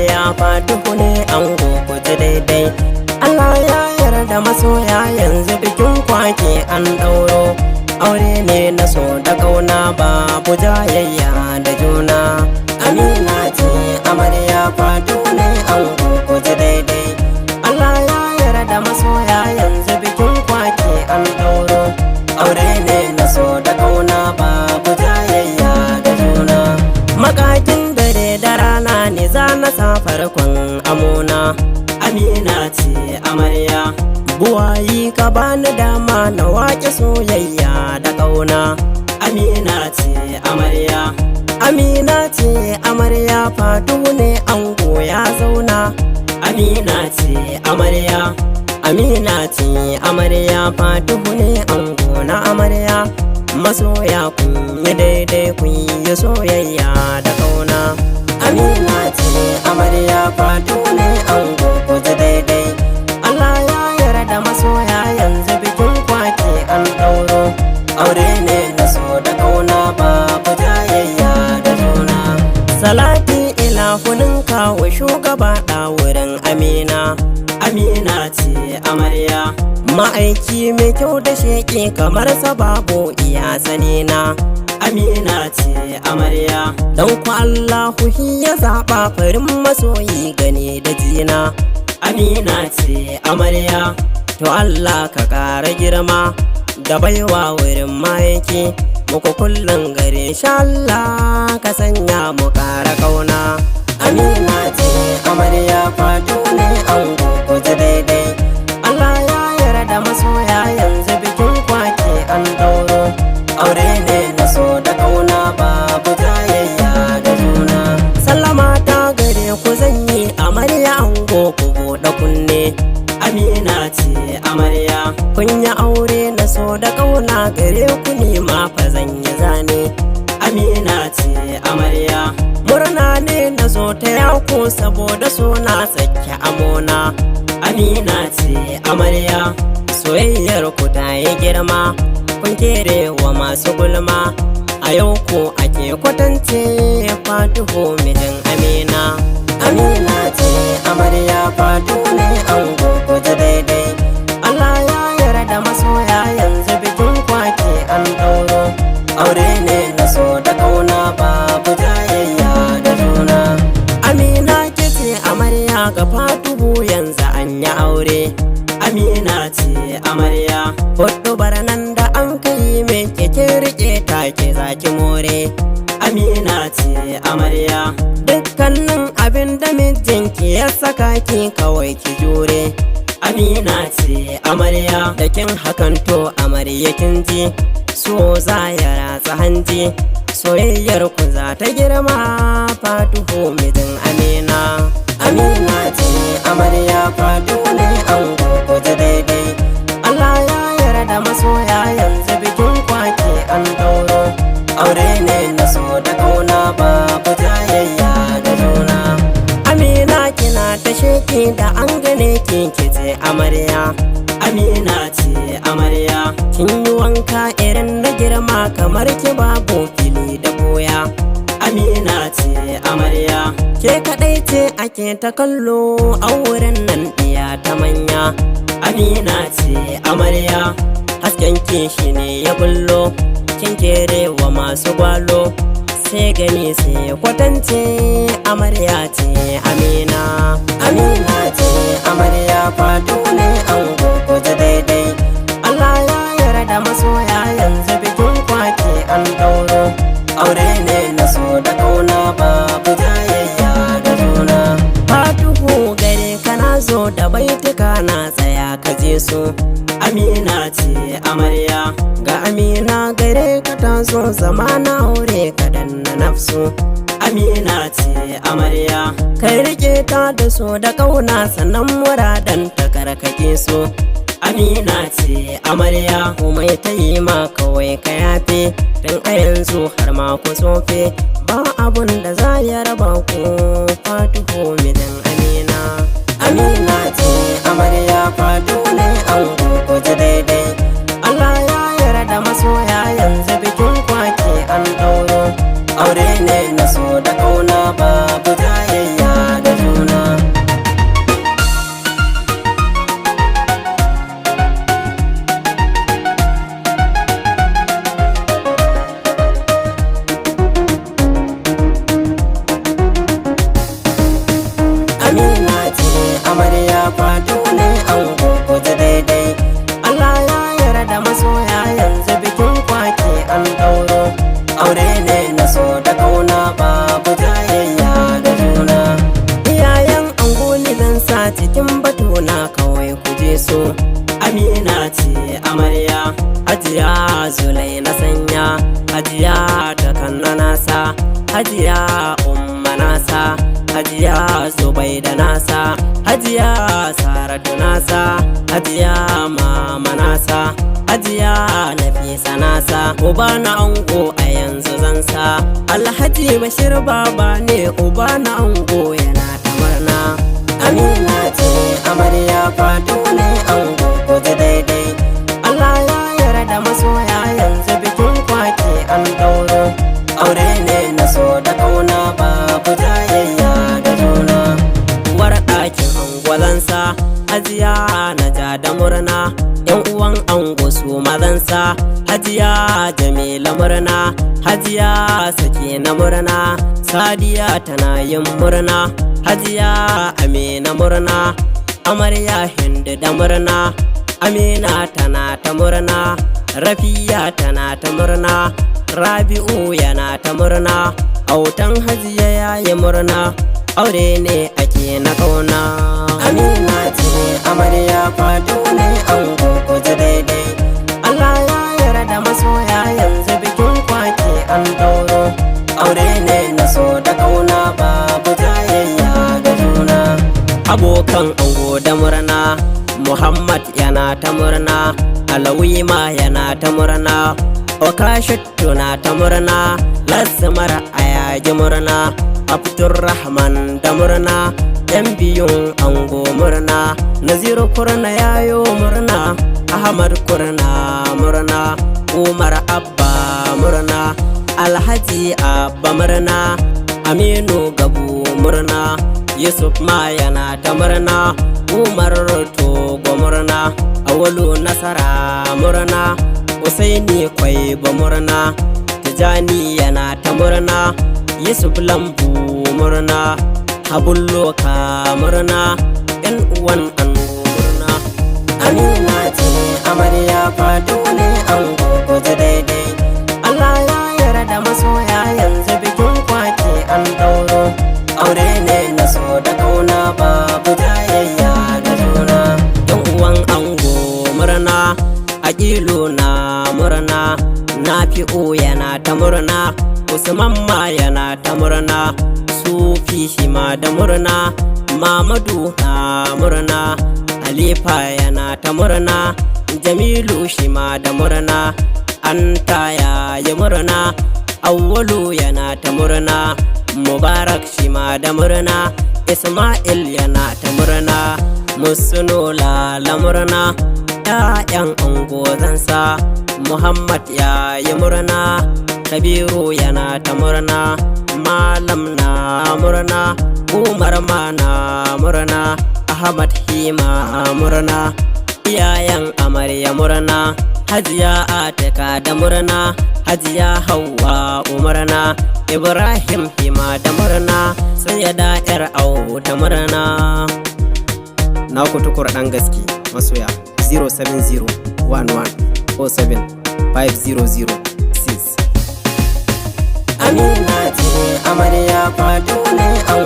amarya Fatuhu ne ango ku ji daidai. Allah ya yarda masoya yanzu bikin kwake an ɗauro. Aure ne na so da ƙauna babu jayayya da juna. Amina ce amarya Fatuhu ne ango ku ji daidai. Allah ya yarda masoya yanzu bikin kwake an ɗauro. Aure ne na so da ƙauna babu jayayya da juna. Makakin dare da rana ne za na sa farkon amona. Amina ce amarya buwayi ka bani dama na waƙe soyayya da ƙauna. Amina ce amarya, Amina ce amarya Fatuhu ne ango ya zauna. Amina ce amarya, Amina ce amarya Fatuhu ne ango na amarya. Masoya kun yi daidai kun yi soyayya da ƙauna. Amina ce amarya Fatuhu ne ango ku ji daidai. Allah ya yarda masoya yanzu bikin kwake an ɗauro. Aure ne na so da ƙauna babu jayayya da juna. Salati ilahunin kawo shugaba ɗawurin Amina. Amina ce amarya ma'aiki mai kyau da sheƙi kamar sababu iya sanina. Amina ce amarya don ku Allahu ya zaɓa farin masoyi gane da jina. Amina ce amarya to Allah ka ƙara girma da baiwa wurin ma'aiki muku kullum gare sha Allah ka sanya mu ƙara ƙauna. Amina ce amarya Fatuhu ne ango ku ji daidai. Allah ya yarda masoya yanzu bikin kwake an ɗauro. Aure ne na so da ƙauna babu jayayya da juna. Sallama ta gare ku zan yi amarya ango ku buɗe kunne. Amina ce amarya kun yi aure na so da ƙauna gare ku ne ma fa zan yi zane. Amina ce amarya murna ne na zo ta yako saboda suna sake amona. Amina ce amarya soyayyar ku ta yi girma kun kere wa masu gulma. A yau ko ake kwatance Fatuhu mijin Amina. Amina ce amarya Fatuhu ne ango ku ji daidai. Allah ya yarda masoya yanzu bikin kwake an ɗauro. Aure ne na so da ƙauna babu jayayya da juna. Amina ke ce amarya ga Fatuhu yanzu an yi aure. Amina ce amarya hudu nan da an kai mai keke rike take zaki more. Amina ce amarya dukkanin abin da mijinki ya saka ki kawai ki jure. Amina ce amarya da kin hakan to amarya kin ji so za ya ratsa hanji. Soyayyar ku za ta girma Fatuhu mijin Amina. Amina ce amarya Fatuhu ne ango ku ji daidai. Allah ya yarda masoya yanzu bikin kwake an ɗauro. Aure ne na so da ƙauna babu jayayya da juna. Amina kina ta sheki da an gane ki ce amarya. Amina ce amarya kin yi wanka irin na girma kamar ki babu fili da boya. Amina ce amarya ke kaɗai ce ake ta kallo a wurin nan ɗiya ta manya. Amina ce amarya hasken kishi ne ya bullo kin kere wa masu gwalo. Sai gani sai kwatance amarya ce Amina. Amina ce amarya Fatuhu ne ango ku ji daidai. Allah ya yarda masoya yanzu bikin kwake an ɗauro. Aure ne na so da ƙauna babu jayayya da juna. Fatuhu gare kana zo da baituka na tsaya ka je su. Amina ce amarya ga Amina gare ka ta zo zama na aure ka danna nafsu. Amina ce amarya kai rike ta da so da ƙauna sannan muradan ta karkake su. Amina ce amarya komai ta yi ma kawai ka yafe. Dan a yanzu har ma ku tsofe ba abun da za ya raba ku Fatuhu mijin Amina. Amina ce amarya Fatuhu ne ango ku ji daidai. Allah ya yarda masoya yanzu bikin kwake an ɗauro. Aure ne na so da ƙauna babu jayayya da juna. fatu ne an guguji daidai. Allah ya yarda masoya yanzu bikin kwake an ɗauro. Aure ne na so da kauna babu jayayya da juna. Iyayen angoli zan sa cikin batuna kawai kuje so. Amina ce amarya, Hajiya Zulai na sanya, Hajiya ta kanna nasa, Hajiya Umma nasa, Hajiya Zubaida nasa, Hajiya Saratu nasa, Hajiya Mama nasa, Hajiya Nafisa nasa. Uba na ango a yanzu zan sa, Alhaji Bashir baba ne uba na ango yana ta murna. Amina ce amarya fatu ne ango kuji daidai. Allah ya yarda masoya yanzu bikin kwake an ɗauro. Aure ne na so da kauna babu jayayya da juna. Uwar ɗakin angwalansa Hajiya na ja da murna. Yan uwan ango su mazansa Hajiya Jamila murna, Hajiya Sake na murna, Sadiya tana yin murna, Hajiya Amina murna, Amarya Hindu da murna, Amina tana ta murna, Rafiya tana ta murna, Rabi'u yana ta murna, autan Hajiya yayi murna. Aure ne ake na kauna. Amina ce amarya fatu ne an guguji daidai. Allah ya yarda masoya yanzu bikin kwake an ɗauro. Aure ne na so da kauna babu jayayya da juna. Abokan ango da murna, Muhammad yana ta murna, Alawima yana ta murna, Okashittu na ta murna, Lasmar ayaji murna, Abdurrahman da murna, yan biyun ango murna, Naziru kurna yayo murna, Ahmad kurna murna, Umar Abba murna, Alhaji Abba murna, Aminu Gabu murna, Yusuf ma yana ta murna, Umar Togo murna, Awalu Nasara murna, Usaini Kwaiba murna, Tijani yana ta murna, Yusuf Lambu murna, Habulloka murna, yan uwan ango murna. Amina ce amarya fatu ne an guguji daidai. Allah ya yarda masoya yanzu bikin kwake an ɗauro. Aure ne na so da kauna babu jayayya da juna. Yan uwan ango murna, Aqilu na murna, Nafi'u yana ta murna, Usman ma yana ta murna, Sufi shi ma da murna, Mamadu na murna, Halifa yana ta murna, Jamilu shi ma da murna, Anta yayi murna, Awwalu yana ta murna, Mubarak shi ma da murna, Ismail yana ta murna, Musnula la murna. ‘Ya'yan ango zansa Muhammad yayi murna, Kabiru yana ta murna, Malam na murna, Umar ma na murna, Ahmad hima murna. Iyayen amarya murna, Hajiya Atika da murna, Hajiya Hauwa murna, Ibrahim hima da murna, Sayyada ‘yar au da murna. Na ku tukur ɗan gaske masoya 07011075006. Amina ce amarya fatu ne an